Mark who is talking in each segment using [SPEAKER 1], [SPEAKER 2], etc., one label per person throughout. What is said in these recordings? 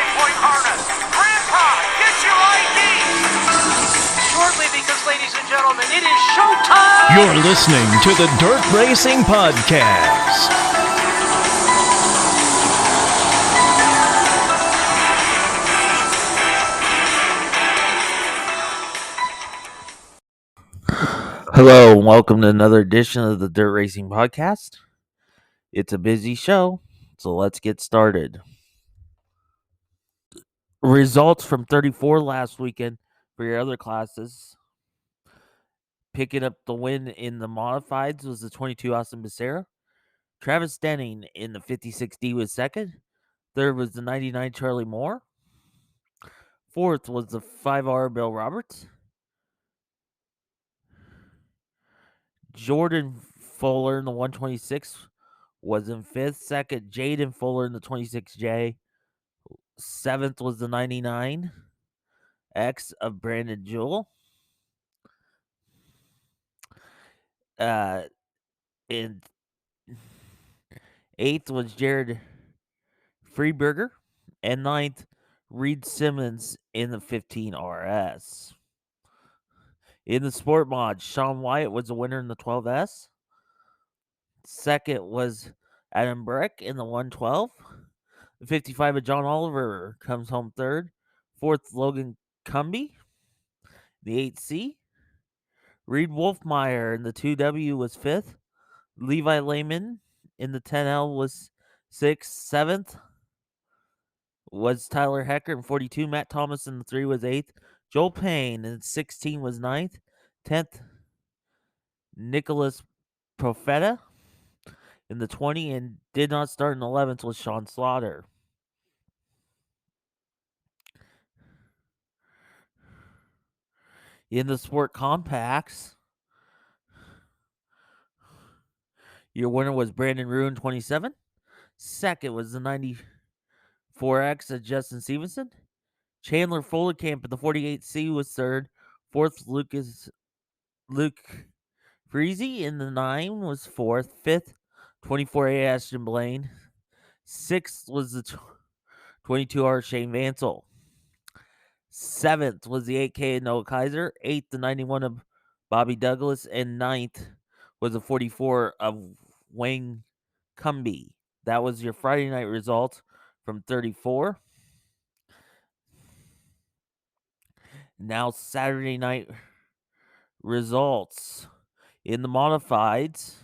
[SPEAKER 1] 9-point harness. Grandpa, get your ID. Shortly, because, ladies and gentlemen, it is showtime.
[SPEAKER 2] You're listening to the Dirt Racing Podcast.
[SPEAKER 3] Hello, and welcome to another edition of the Dirt Racing Podcast. It's a busy show, so let's get started. Results from 34 last weekend for your other classes. Picking up the win in the modifieds was the 22 Austin Becerra. Travis Denning in the 56D was second. Third was the 99 Charlie Moore. Fourth was the 5R Bill Roberts. Jordan Fuller in the 126 was in fifth. Second, Jaden Fuller in the 26J. Seventh was the 99X of Brandon Jewell. And eighth was Jared Freeberger. And ninth, Reed Simmons in the 15RS. In the sport mod, Sean Wyatt was the winner in the 12S. Second was Adam Breck in the 112. The 55 of John Oliver comes home third. Fourth, Logan Cumby, the 8C. Reed Wolfmeyer in the 2W was fifth. Levi Lehman in the 10L was sixth. Seventh was Tyler Hecker in 42. Matt Thomas in the 3 was eighth. Joel Payne in 16 was ninth. 10th, Nicholas Profeta in the 20, and did not start in 11th was Sean Slaughter. In the sport compacts, your winner was Brandon Ruin, 27. Second was the 94X of Justin Stevenson. Chandler Follenkamp in the 48C was third. Fourth, Luke Freezy in the 9 was fourth. Fifth, 24A Ashton Blaine. Sixth was the 22R Shane Vansel. Seventh was the 8K of Noah Kaiser. Eighth, the 91 of Bobby Douglas. And ninth was the 44 of Wayne Cumby. That was your Friday night result from 34. Now Saturday night results. In the modifieds,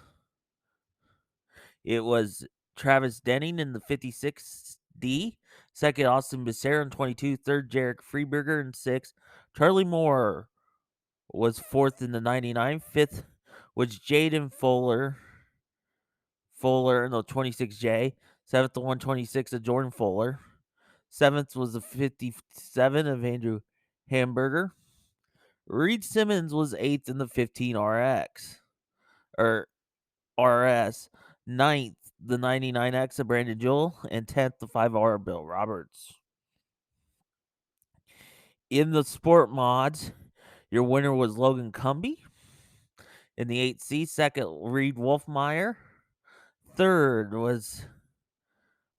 [SPEAKER 3] it was Travis Denning in the 56D. Second, Austin Becerra in 22. Third, Jarek Freeberger in 6. Charlie Moore was fourth in the 99. Fifth was Jaden Fuller in the 26J. Seventh, the 126 of Jordan Fuller. Seventh was the 57 of Andrew Hamburger. Reed Simmons was eighth in the 15RX. RS. Ninth, the 99X of Brandon Jewell. And 10th, the 5R Bill Roberts. In the sport mods, your winner was Logan Cumby in the 8C. Second, Reed Wolfmeyer. Third was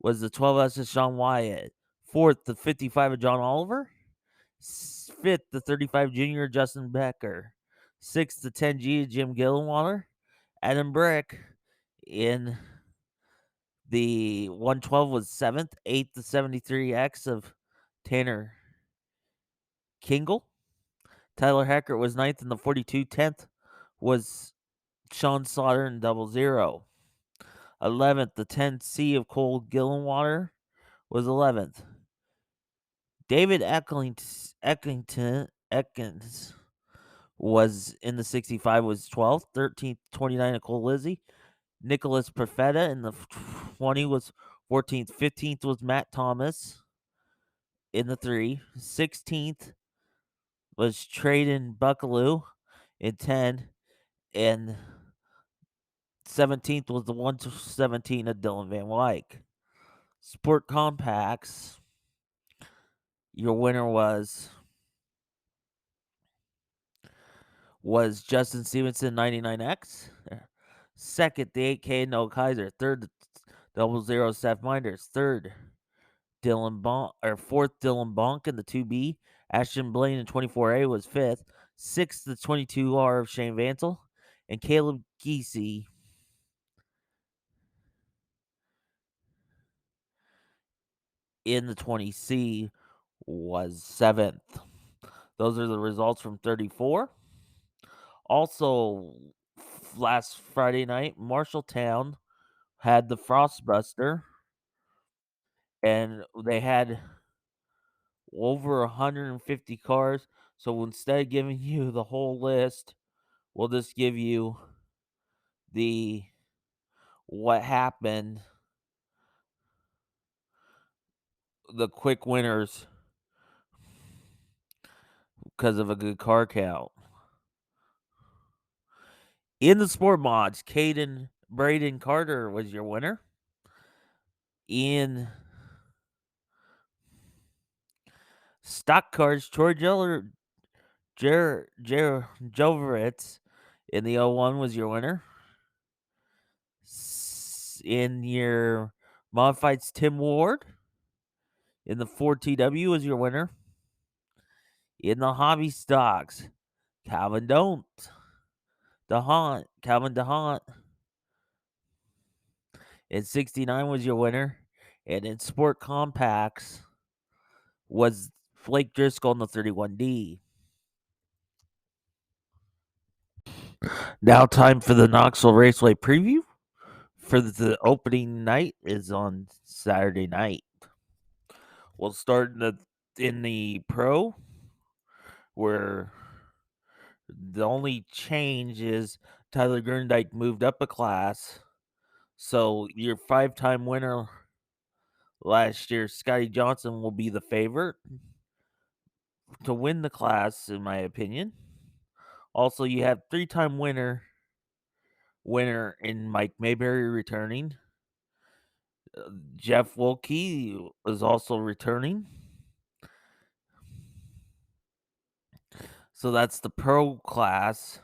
[SPEAKER 3] the 12S of Sean Wyatt. Fourth, the 55 of John Oliver. Fifth, the 35 junior Justin Becker. Sixth, the 10G of Jim Gillenwater. Adam Brick in the 112 was seventh. Eighth, the 73X of Tanner Kingle. Tyler Hecker was ninth in the 42. 10th was Sean Slaughter in 00. 11th, the 10C of Cole Gillenwater was 11th. David Ekins was in the 65 was 12th. 13th, 29 of Cole Lizzie. Nicholas Profeta in the 20 was 14th. 15th was Matt Thomas in the 3. 16th was Traden Buckaloo in 10. And 17th was the 117 of Dylan Van Wyk. Sport Compacts, your winner was Justin Stevenson, 99X. Second, the 8K, Noah Kaiser. Third, 00 Seth Minders. Third, fourth Dylan Bonk in the 2B. Ashton Blaine in 24A was fifth. Sixth, the 22R of Shane Vansel. And Caleb Geesey in the 20C was seventh. Those are the results from 34. Also, last Friday night, Marshalltown had the Frostbuster, and they had over 150 cars. So instead of giving you the whole list, we'll just give you the what happened, the quick winners because of a good car count. In the sport mods, Braden Carter was your winner. In stock cars, Troy Joveritz in the 01 was your winner. In your modifieds, Tim Ward in the 4TW was your winner. In the hobby stocks, Calvin DeHaan in 69 was your winner. And in sport compacts was Flake Driscoll in the 31D. Now time for the Knoxville Raceway preview. For the opening night is on Saturday night. We'll start in the pro, where the only change is Tyler Gurndike moved up a class. So your 5-time winner last year, Scotty Johnson, will be the favorite to win the class, in my opinion. Also, you have 3-time winner in Mike Mayberry returning. Jeff Wilkie is also returning. So that's the pro class.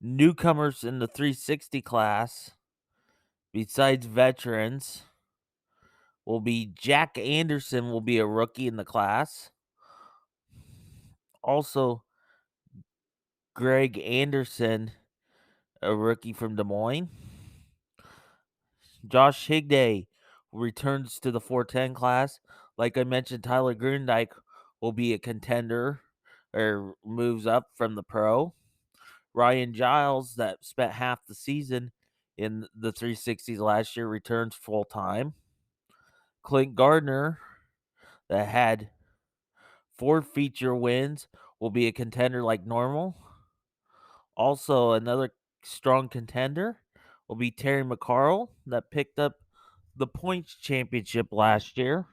[SPEAKER 3] Newcomers in the 360 class, besides veterans, will be Jack Anderson will be a rookie in the class. Also, Greg Anderson, a rookie from Des Moines. Josh Higday returns to the 410 class. Like I mentioned, Tyler Grundyke will be a contender or moves up from the pro. Ryan Giles, that spent half the season in the 360s last year, returns full time. Clint Gardner, that had 4 feature wins, will be a contender like normal. Also, another strong contender will be Terry McCarl, that picked up the points championship last year.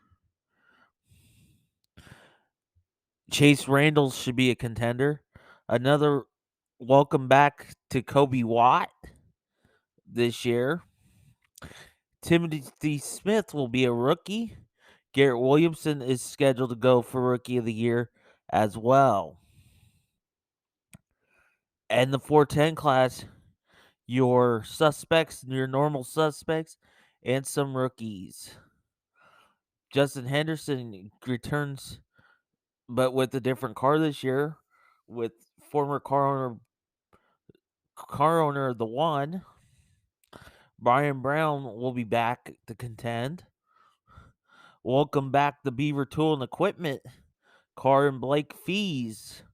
[SPEAKER 3] Chase Randall should be a contender. Another welcome back to Kobe Watt this year. Timothy Smith will be a rookie. Garrett Williamson is scheduled to go for Rookie of the Year as well. And the 410 class, your normal suspects, and some rookies. Justin Henderson returns, but with a different car this year, with former car owner the one. Brian Brown will be back to contend. Welcome back the Beaver Tool and Equipment. Carr and Blake Fees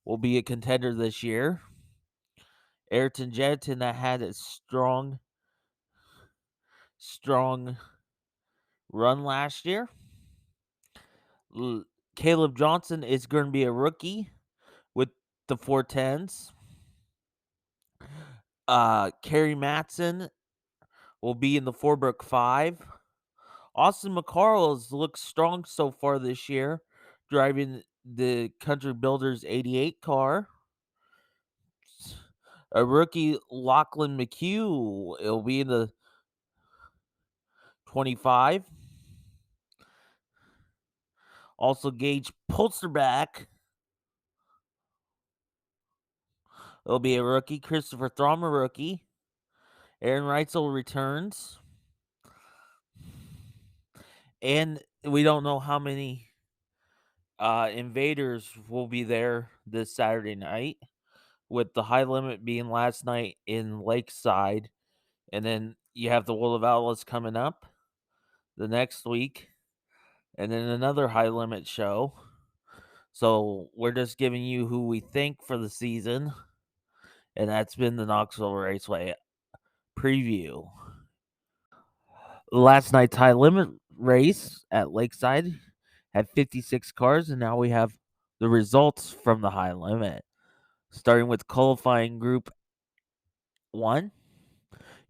[SPEAKER 3] will be a contender this year. Ayrton Jetton, that had a strong run last year. Caleb Johnson is going to be a rookie with the 410s. Kerry Matson will be in the Forbrook 5. Austin McCarles looks strong so far this year, driving the Country Builders 88 car. A rookie, Lachlan McHugh, will be in the 25. Also, Gage Polsterback will be a rookie. Christopher Thromer, rookie. Aaron Reitzel returns. And we don't know how many invaders will be there this Saturday night, with the high limit being last night in Lakeside, and then you have the Will of Atlas coming up the next week, and then another high limit show. So we're just giving you who we think for the season, and that's been the Knoxville Raceway preview. Last night's high limit race at Lakeside had 56 cars, and now we have the results from the high limit. Starting with qualifying group 1.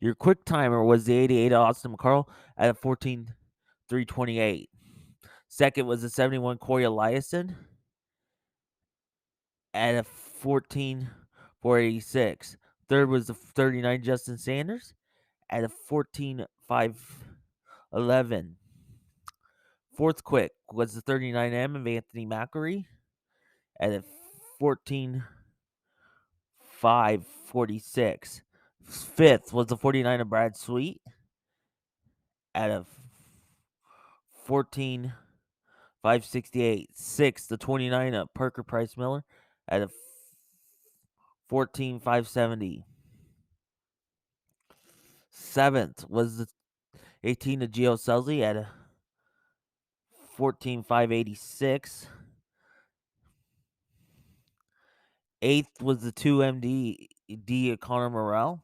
[SPEAKER 3] Your quick timer was the 88 Austin McCarl at a 14.328. Second was the 71 Corey Eliason at a 14.486. Third was the 39 Justin Sanders at a 14.511. Fourth quick was the 39M of Anthony McElry at a 14.546. Fifth was the 49 of Brad Sweet at a 14.568. Sixth, the 29 of Parker Price Miller at a 14.570. Seventh was the 18 of Gio Selzy at a 14.586. Eighth was the 2MD of Connor Morrell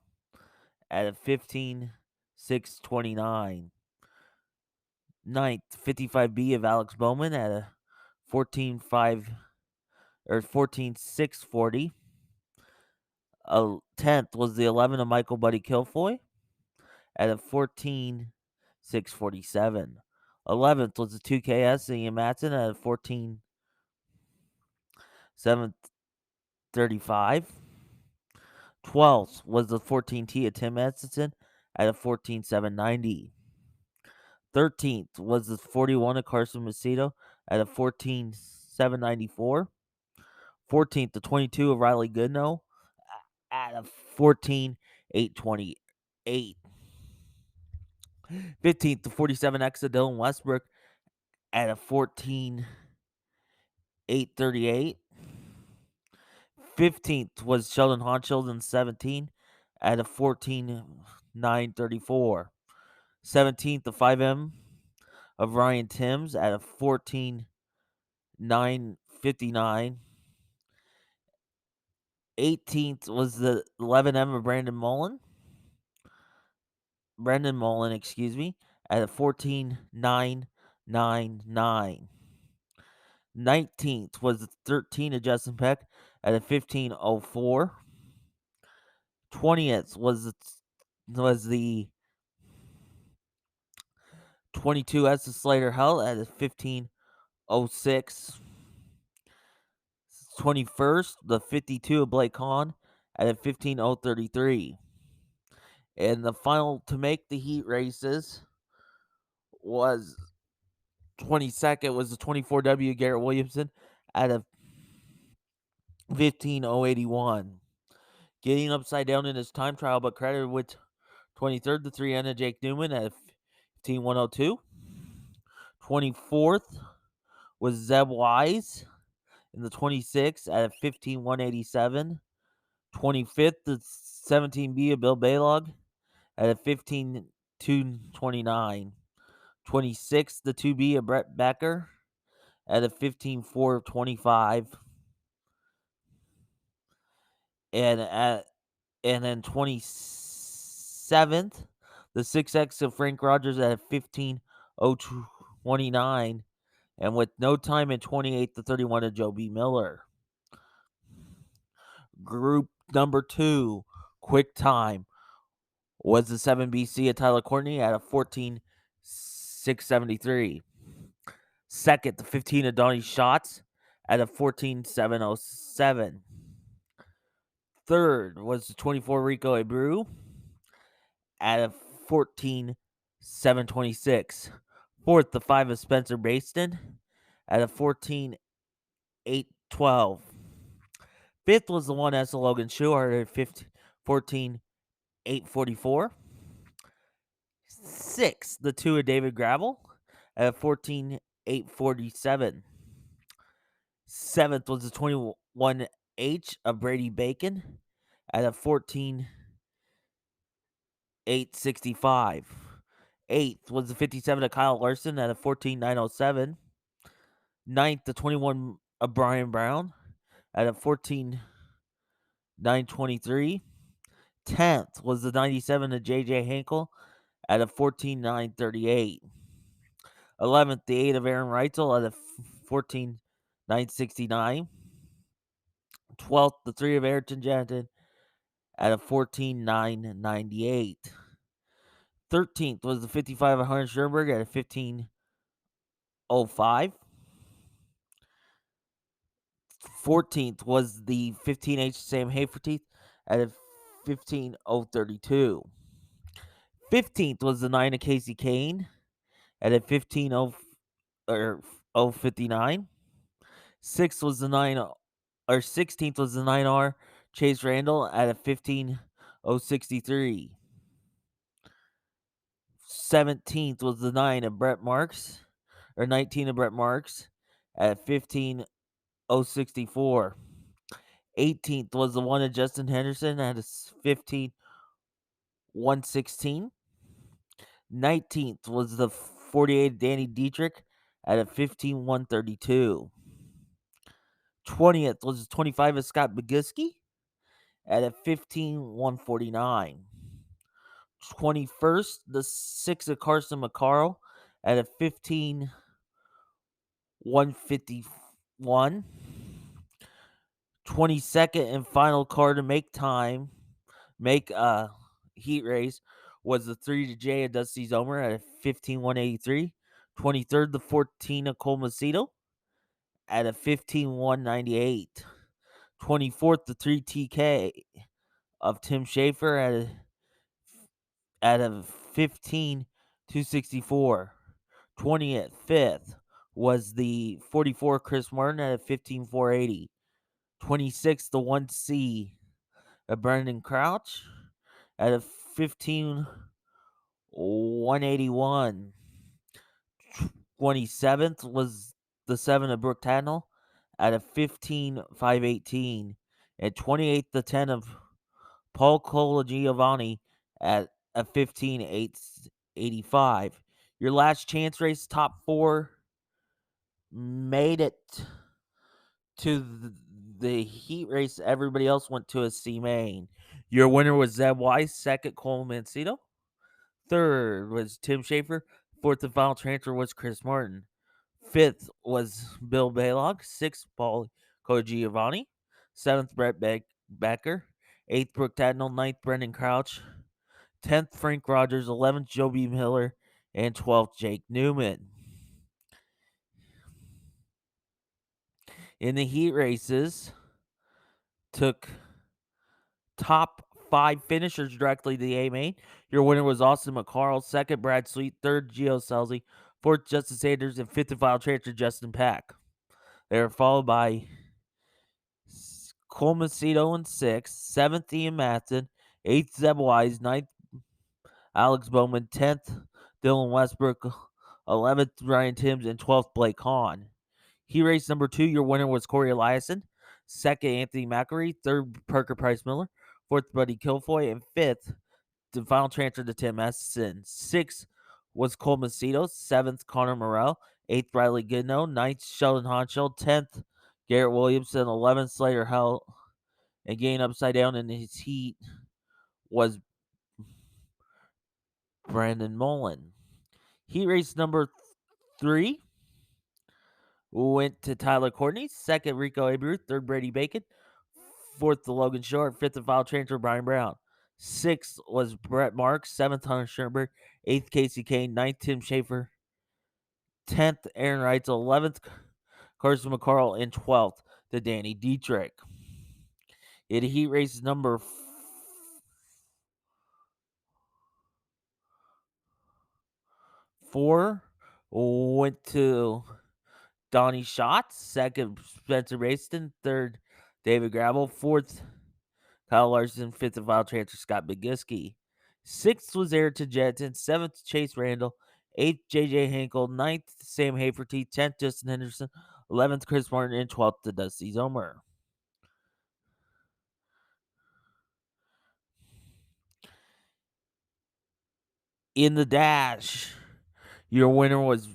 [SPEAKER 3] at a 15.629. Ninth, 55B of Alex Bowman at a 14.5 or 14.640. 10th was the 11 of Michael Buddy Kilfoy at a 14.647. 11th was the 2KS of Ian Matson at a 14.735. 12th was the 14T of Tim Edson at a 14.790. 13th was the 41 of Carson Macedo at a 14.794. 14th, the 22 of Riley Goodnow at a 14.828. 15th, the 47X of Dylan Westbrook at a 14.838. 15th was Sheldon Honschild in 17 at a 14.934. 17th, the 5M of Ryan Timms at a 14.959. 18th was the 11M of Brandon Mullen, at a 14.999. 19th was the 13 of Justin Peck at a 15.04. 20th was the 22S of Slater Hell at a 15.06. 21st, the 52 of Blake Hahn at a 15.033. And the final to make the heat races was 22nd was the 24W Garrett Williamson at a 15.081. Getting upside down in his time trial, but credited with 23rd, the 3N of Jake Newman at a 15.102. 24th was Zeb Wise in the 26 at a 15.187. 25th, the 17B of Bill Baylog at a 15.229. 26th, the 2B of Brett Becker at a 15.425. And then 27th, the 6X of Frank Rogers at a 15.029. And with no time in 28th, the 31 of Joe B. Miller. Group number 2, quick time, was the 7BC of Tyler Courtney at a 14.673. Second, the 15 of Donnie Schatz at a 14.707. Third was the 24 Rico Abreu at a 14.726. Fourth, the 5 of Spencer Baston at a 14.812. Fifth was the 1S of Logan Schuhart at 14.844. Sixth, the 2 of David Gravel at a 14.847. Seventh was the 21H of Brady Bacon at a 14.865. Eighth was the 57 of Kyle Larson at a 14.907. Ninth, the 21 of Brian Brown at a 14.923. 10th was the 97 of J.J. Hinkle at a 14.938. 11th, the 8 of Aaron Reitzel at a 14.969. 12th, the 3 of Ayrton Jansen at a 14.998. 13th was the 55 of Hunter Schoenberg at a 15.05. 14th was the 15H Sam Haferteeth at a 15.032. 15th was the 9 of Casey Kane at a 15.059. 6th was the 16th was the 9R Chase Randall at a 15.063. 17th was the 9 of Brett Marks, or 19 of Brett Marks at 15.064. 18th was the 1 of Justin Henderson at a 15.116. 19th was the 48 of Danny Dietrich at a 15.132. 20th was the 25 of Scott Boguski at a 15.149. 21st, the 6 of Carson McCarl at a 15.151. 22nd and final car to make a heat race was the 3 to J of Dusty Zomer at a 15.183. 23rd, the 14 of Cole Macedo at a 15.198. 24th, the 3 TK of Tim Schaefer at a 15.264. 25th was the 44 Chris Martin at a 15.480. 26th, the 1C of Brendan Crouch at a 15.181. 27th was the 7 of Brooke Tadnell at a 15.518. And 28th, the 10 of Paul Colagiovanni at a 15.885. Your last chance race, top 4 made it to the heat race. Everybody else went to a C main. Your winner was Zeb Weiss. Second, Cole Mancito. Third was Tim Schaefer. Fourth and final transfer was Chris Martin. Fifth was Bill Baylog. Sixth, Paul Giovanni. Seventh, Brett Becker. Eighth, Brooke Tadnell. Ninth, Brendan Crouch. 10th, Frank Rogers. 11th, Joby Miller. And 12th, Jake Newman. In the heat races, took top 5 finishers directly to the A main. Your winner was Austin McCarl. Second, Brad Sweet. Third, Gio Selzy. Fourth, Justin Sanders. And fifth and final transfer, Justin Pack. They were followed by Cole Macedo in 6th. 7th, Ian Matson. 8th, Zeb Wise. 9th, Alex Bowman. 10th, Dylan Westbrook. 11th, Ryan Timms. And 12th, Blake Hahn. Heat race number 2, your winner was Corey Eliason. Second, Anthony McElree. Third, Parker Price Miller. Fourth, Buddy Kilfoy. And fifth, the final transfer to Tim Esson. 6th was Cole Macedo. 7th, Connor Morrell. 8th, Riley Goodnow. 9th, Sheldon Honchell. 10th, Garrett Williamson. 11th, Slater Hell. And getting upside down in his heat was Brandon Mullen. Heat race number 3 went to Tyler Courtney. Second, Rico Abreu. Third, Brady Bacon. Fourth, the Logan Short. Fifth, the final transfer, Brian Brown. 6th was Brett Marks. 7th, Hunter Schoenberg. 8th, Casey Kane. 9th, Tim Schaefer. 10th, Aaron Reitzel. 11th, Carson McCarl. And 12th, the Danny Dietrich. In heat race number 4 went to Donnie Schatz. Second, Spencer Raston. Third, David Gravel. Fourth, Kyle Larson. Fifth and final transfer, Scott Boguski. 6th was Ayrton Jensen. 7th, Chase Randall. 8th, J.J. Hinkle. 9th, Sam Haferty. 10th, Justin Henderson. 11th, Chris Martin. And 12th, the Dusty Zomer. In the dash, your winner was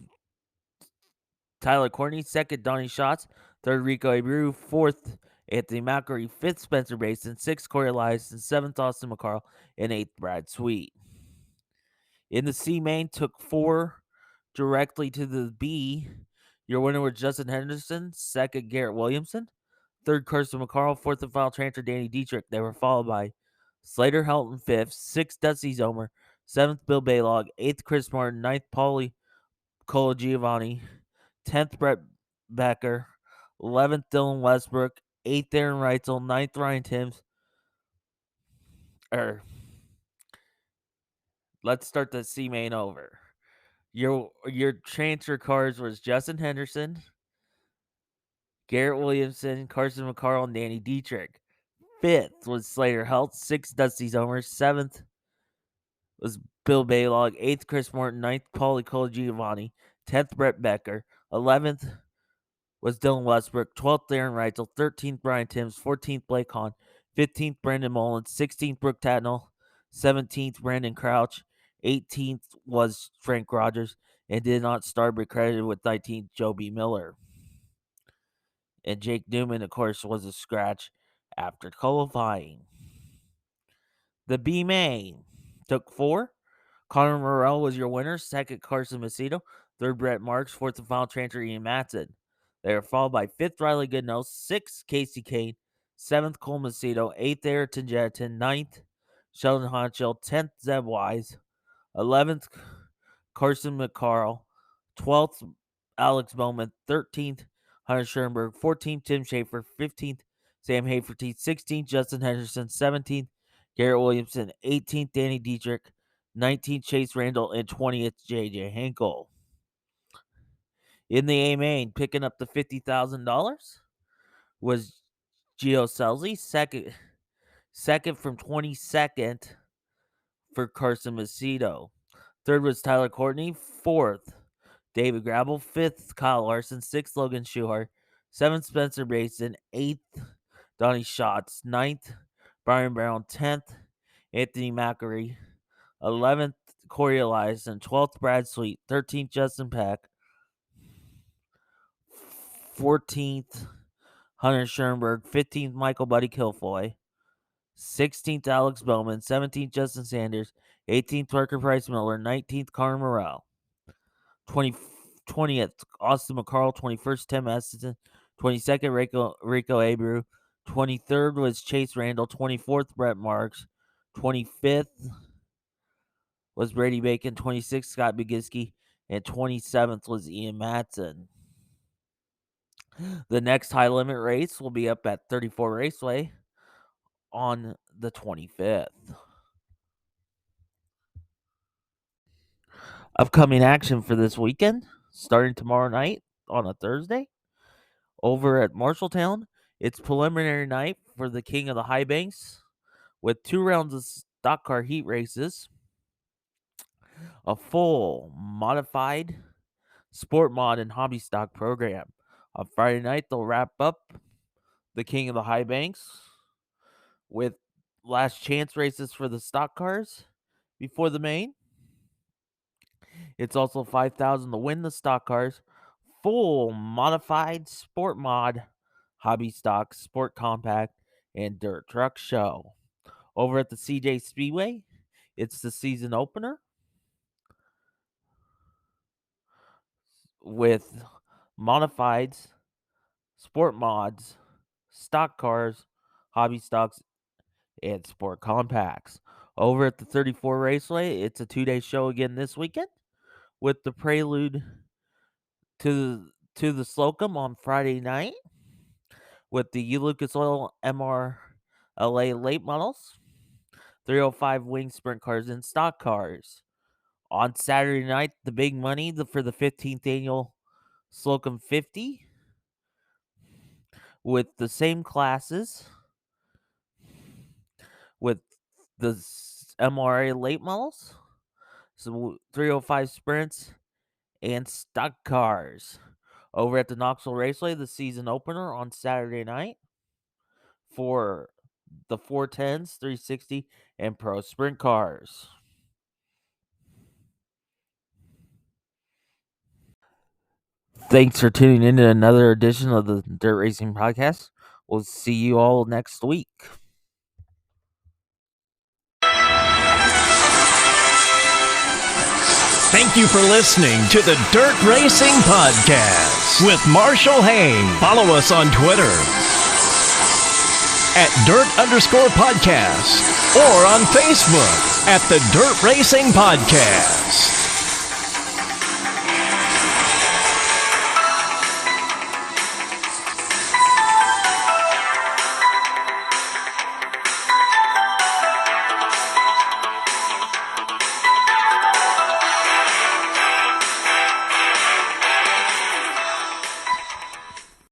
[SPEAKER 3] Tyler Courtney. 2nd, Donnie Schatz. 3rd, Rico Abreu. 4th, Anthony Macri. 5th, Spencer Basin. 6th, Corey Elias. 7th, Austin McCarl. And 8th, Brad Sweet. In the C main, took 4 directly to the B. Your winner was Justin Henderson. 2nd, Garrett Williamson. 3rd, Carson McCarl. 4th and final transfer, Danny Dietrich. They were followed by Slater Helton 5th. 6th, Dusty Zomer. 7th, Bill Baylog. 8th, Chris Martin. 9th, Paulie Colagiovanni. 10th, Brett Becker. 11th, Dylan Westbrook. 8th, Aaron Reitzel. 9th, Ryan Timms. Let's start the C main over. Your transfer cards was Justin Henderson, Garrett Williamson, Carson McCarl, and Danny Dietrich. 5th was Slater Helt. 6th, Dusty Zomer. 7th was Bill Baylog. 8th, Chris Martin. 9th, Paulie Colagiovanni. 10th, Brett Becker. 11th was Dylan Westbrook. 12th, Aaron Reitzel. 13th, Brian Timms. 14th, Blake Hahn. 15th, Brandon Mullins. 16th, Brooke Tatnell. 17th, Brandon Crouch. 18th was Frank Rogers. And did not start, but credited with 19th, Joe B. Miller. And Jake Newman, of course, was a scratch after qualifying. The B main took 4. Connor Morrell was your winner. 2nd, Carson Macedo. 3rd, Brett Marks. 4th and final transfer, Ian Matson. They were followed by 5th, Riley Goodnow. 6th, Casey Kane. 7th, Cole Macedo. 8th, Ayrton Jetton. 9th, Sheldon Honchell. 10th, Zeb Wise. 11th, Carson McCarl. 12th, Alex Bowman. 13th, Hunter Schoenberg. 14th, Tim Schaefer. 15th, Sam Haferty. 16th, Justin Henderson. 17th, Garrett Williamson. 18th, Danny Dietrich. 19th, Chase Randall. And 20th, J.J. Hinkle. In the A main, picking up the $50,000 was Gio Selzy. Second from 22nd for Carson Macedo. 3rd was Tyler Courtney. 4th, David Grabble. 5th, Kyle Larson. 6th, Logan Schuhart. 7th, Spencer Basin. 8th, Donnie Schatz. 9th, Brian Brown. 10th, Anthony Macri. 11th, Corey Elias. And 12th, Brad Sweet. 13th, Justin Peck. 14th, Hunter Schoenberg. 15th, Michael Buddy Kilfoy. 16th, Alex Bowman. 17th, Justin Sanders. 18th, Parker Price Miller. 19th, Connor Morrell. 20th, Austin McCarl. 21st, Tim Eston. 22nd, Rico Abreu. 23rd was Chase Randall. 24th, Brett Marks. 25th was Brady Bacon. 26th, Scott Begiski. And 27th was Ian Matson. The next high limit race will be up at 34 Raceway on the 25th. Upcoming action for this weekend, starting tomorrow night on a Thursday, over at Marshalltown. It's preliminary night for the King of the High Banks with 2 rounds of stock car heat races, a full modified sport mod and hobby stock program. On Friday night, they'll wrap up the King of the High Banks with last chance races for the stock cars before the main. It's also $5,000 to win the stock cars, full modified sport mod, hobby stock, sport compact, and dirt truck show. Over at the CJ Speedway, it's the season opener with modifieds, sport mods, stock cars, hobby stocks, and sport compacts. Over at the 34 Raceway, it's a 2-day show again this weekend with the prelude to the Slocum on Friday night with the U. Lucas Oil MRLA late models, 305 wing sprint cars, and stock cars. On Saturday night, the big money for the 15th annual Slocum 50 with the same classes with the MRA late models, 305 sprints, and stock cars over at the Knoxville Raceway, the season opener on Saturday night for the 410s, 360, and Pro Sprint cars. Thanks for tuning in to another edition of the Dirt Racing Podcast. We'll see you all next week.
[SPEAKER 2] Thank you for listening to the Dirt Racing Podcast with Marshall Hain. Follow us on Twitter at Dirt_Podcast or on Facebook at the Dirt Racing Podcast.